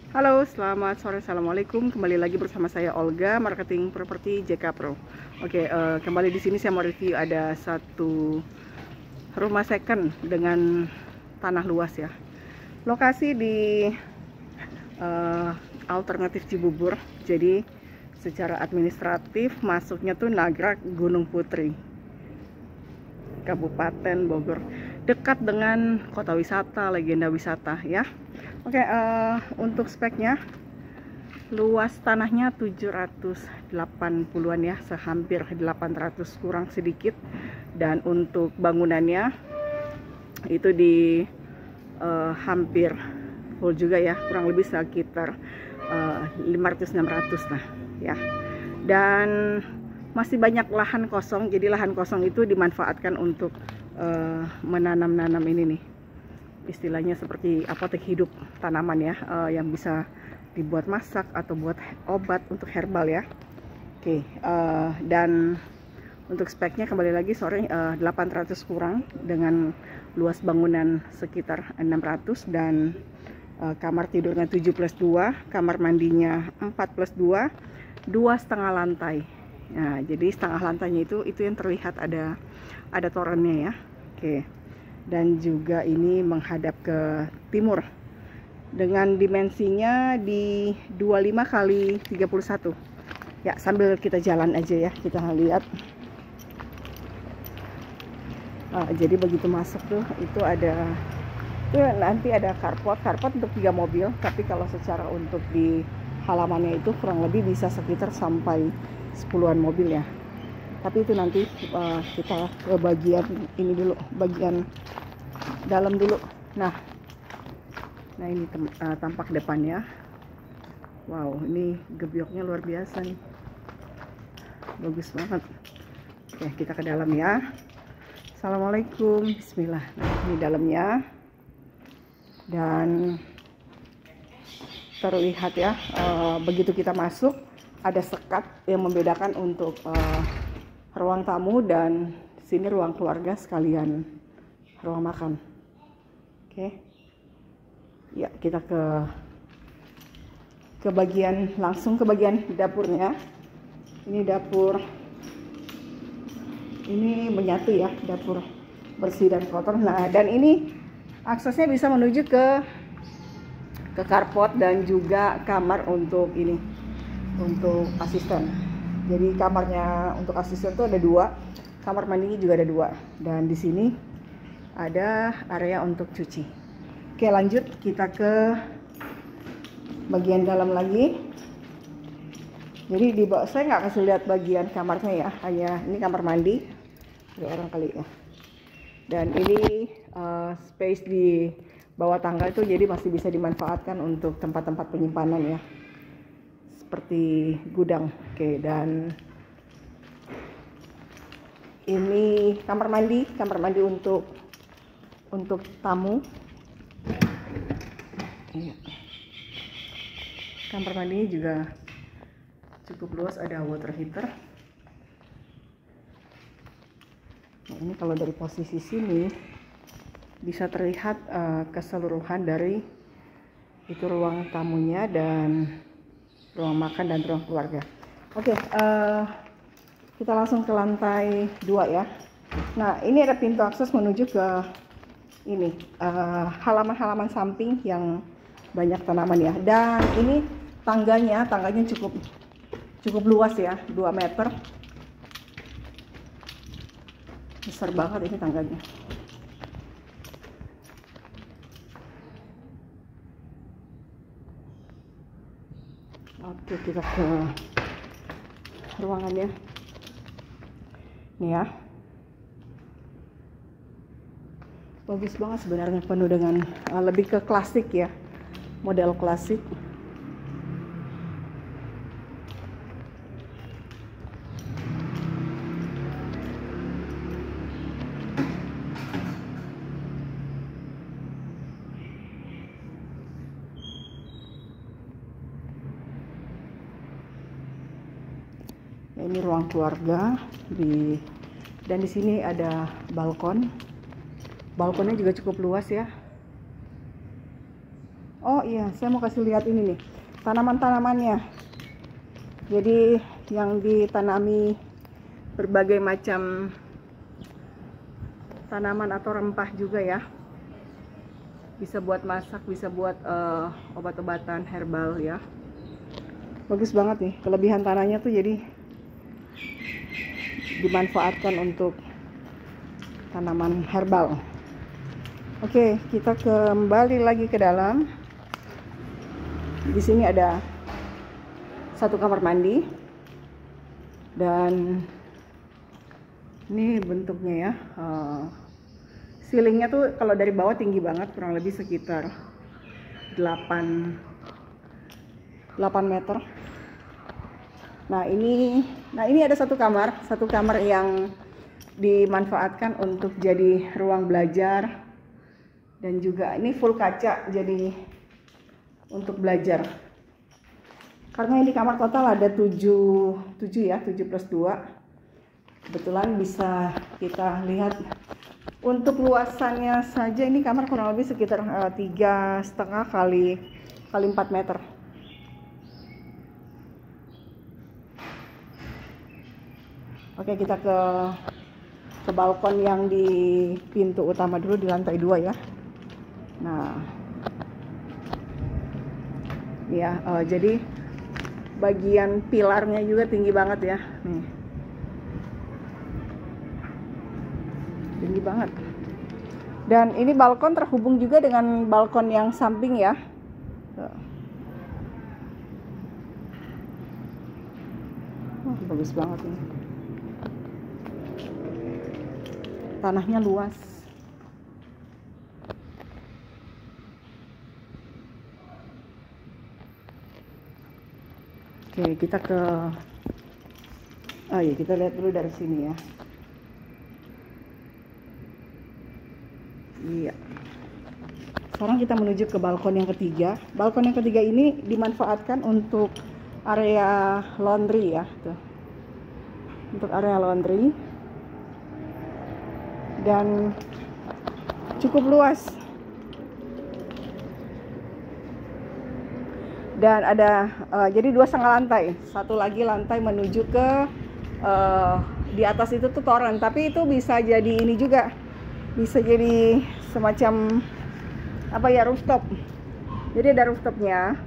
Halo, selamat sore. Assalamualaikum. Kembali lagi bersama saya Olga, marketing properti JK Pro. Oke, kembali di sini saya mau review ada satu rumah second dengan tanah luas ya. Lokasi di alternatif Cibubur. Jadi secara administratif masuknya tuh Nagrag Gunung Putri, Kabupaten Bogor, dekat dengan kota wisata, legenda wisata ya. Oke, untuk speknya luas tanahnya 780-an ya, sehampir 800 kurang sedikit. Dan untuk bangunannya itu di hampir full juga ya, kurang lebih sekitar 500-600 lah ya. Dan masih banyak lahan kosong, jadi lahan kosong itu dimanfaatkan untuk menanam-nanam ini nih, istilahnya seperti apotek hidup tanaman ya, yang bisa dibuat masak atau buat obat untuk herbal ya. Oke, dan untuk speknya kembali lagi 800 kurang dengan luas bangunan sekitar 600 dan kamar tidurnya 7+2, kamar mandinya 4+2, 2,5 lantai. Nah, jadi setengah lantainya itu yang terlihat ada torennya ya. Oke. Dan juga ini menghadap ke timur dengan dimensinya di 25 kali 31 ya. Sambil kita jalan aja ya, kita lihat. Jadi begitu masuk tuh itu nanti ada carport untuk 3 mobil, tapi kalau secara untuk di halamannya itu kurang lebih bisa sekitar sampai 10-an mobil ya. Tapi itu nanti kita ke bagian ini dulu, bagian dalam dulu. Nah ini tampak depannya. Wow, ini gebyoknya luar biasa nih, bagus banget. Oke, kita ke dalam ya. Assalamualaikum, bismillah. Nah, ini dalamnya, dan terlihat ya, begitu kita masuk ada sekat yang membedakan untuk ruang tamu, dan sini ruang keluarga sekalian ruang makan. Oke. Ya, kita langsung ke bagian dapurnya. Ini dapur, ini menyatu ya, dapur bersih dan kotor. Nah, dan ini aksesnya bisa menuju ke carport dan juga kamar untuk asisten. Jadi kamarnya untuk asisten tuh ada 2, kamar mandinya juga ada 2, dan di sini ada area untuk cuci. Oke, lanjut kita ke bagian dalam lagi. Jadi di bawah saya nggak kasih lihat bagian kamarnya ya, hanya ini kamar mandi 2 orang kali ya. Dan ini space di bawah tangga itu jadi masih bisa dimanfaatkan untuk tempat-tempat penyimpanan ya, seperti gudang. Oke, dan ini kamar mandi untuk tamu. Iya. Kamar mandinya juga cukup luas, ada water heater. Nah, ini kalau dari posisi sini bisa terlihat keseluruhan dari itu ruang tamunya dan ruang makan dan ruang keluarga. Oke, kita langsung ke lantai 2 ya. Nah, ini ada pintu akses menuju ke ini halaman-halaman samping yang banyak tanaman ya. Dan ini tangganya cukup luas ya, 2 meter. Besar banget ini tangganya. Oke, kita ke ruangannya. Nih ya. Bagus banget sebenarnya, penuh dengan lebih ke klasik ya, model klasik. Ini ruang keluarga dan di sini ada balkonnya juga cukup luas ya. Oh iya, saya mau kasih lihat ini nih, tanaman-tanamannya. Jadi yang ditanami berbagai macam tanaman atau rempah juga ya. Bisa buat masak, bisa buat obat-obatan herbal ya. Bagus banget nih, kelebihan tanahnya tuh jadi dimanfaatkan untuk tanaman herbal. Oke, kita kembali lagi ke dalam. Di sini ada satu kamar mandi dan ini bentuknya ya. Ceilingnya tuh kalau dari bawah tinggi banget, kurang lebih sekitar 8 meter. Nah ini ada satu kamar yang dimanfaatkan untuk jadi ruang belajar, dan juga ini full kaca jadi untuk belajar. Karena ini kamar total ada 7 plus 2. Kebetulan bisa kita lihat untuk luasannya saja ini kamar kurang lebih sekitar 3,5 kali 4 meter. Oke, kita ke balkon yang di pintu utama dulu, di lantai 2 ya. Nah, ya, jadi bagian pilarnya juga tinggi banget ya. Nih, tinggi banget. Dan ini balkon terhubung juga dengan balkon yang samping ya. Oh, bagus banget ini. Tanahnya luas. Oke, kita kita lihat dulu dari sini ya. Iya. Sekarang kita menuju ke balkon yang ketiga. Balkon yang ketiga ini dimanfaatkan untuk area laundry ya, tuh. Untuk area laundry. Dan cukup luas. Dan ada jadi 2,5 lantai, satu lagi lantai menuju ke di atas itu tuh toren, tapi itu bisa jadi ini juga, bisa jadi semacam rooftop. Jadi ada rooftopnya,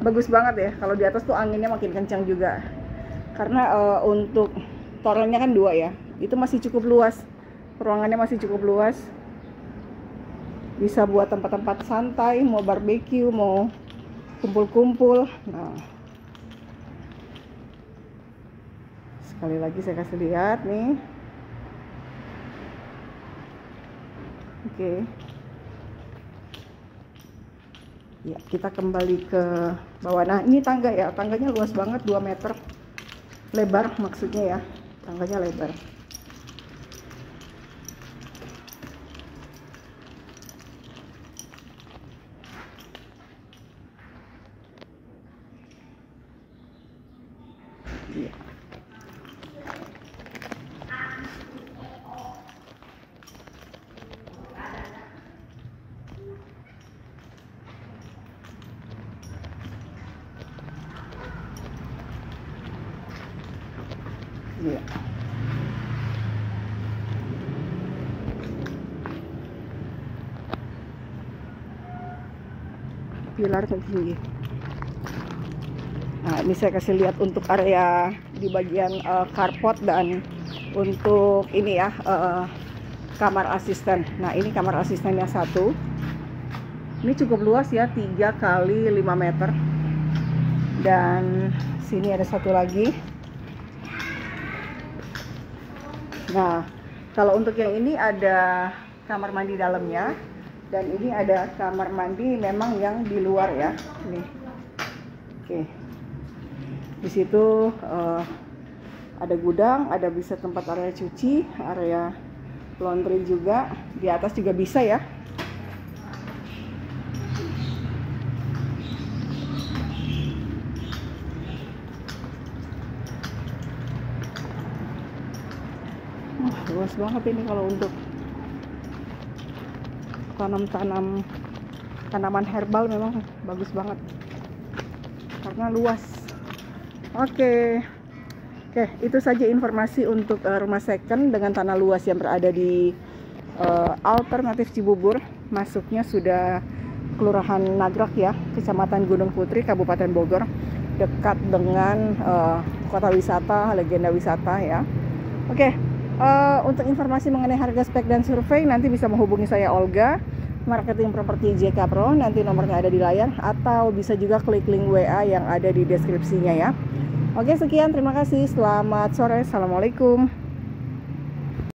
bagus banget ya. Kalau di atas tuh anginnya makin kencang juga, karena untuk torennya kan 2 ya, itu masih cukup luas, ruangannya masih cukup luas, bisa buat tempat-tempat santai, mau barbeque, mau kumpul-kumpul. Nah, sekali lagi saya kasih lihat nih. Oke. Ya, kita kembali ke bawah. Nah, ini tangga ya, tangganya luas banget, 2 meter lebar maksudnya ya, tangganya lebar. Iya. Iya. Pilar tinggi. Nah, ini saya kasih lihat untuk area di bagian carport dan untuk ini ya, kamar asisten. Nah, ini kamar asistennya 1. Ini cukup luas ya, 3 kali 5 meter. Dan sini ada satu lagi. Nah, kalau untuk yang ini ada kamar mandi dalamnya, dan ini ada kamar mandi memang yang di luar ya. Nih. Oke. Di situ ada gudang, ada bisa tempat area cuci, area laundry juga. Di atas juga bisa ya. Luas banget ini kalau untuk tanam-tanam tanaman herbal memang bagus banget karena luas. Oke, itu saja informasi untuk rumah second dengan tanah luas yang berada di Alternatif Cibubur. Masuknya sudah Kelurahan Nagrak ya, Kecamatan Gunung Putri, Kabupaten Bogor, dekat dengan kota wisata, legenda wisata ya. Oke, untuk informasi mengenai harga spek dan survei nanti bisa menghubungi saya Olga, Marketing Properti JK Pro, nanti nomornya ada di layar, atau bisa juga klik link WA yang ada di deskripsinya ya. Oke, sekian, terima kasih, selamat sore, assalamualaikum.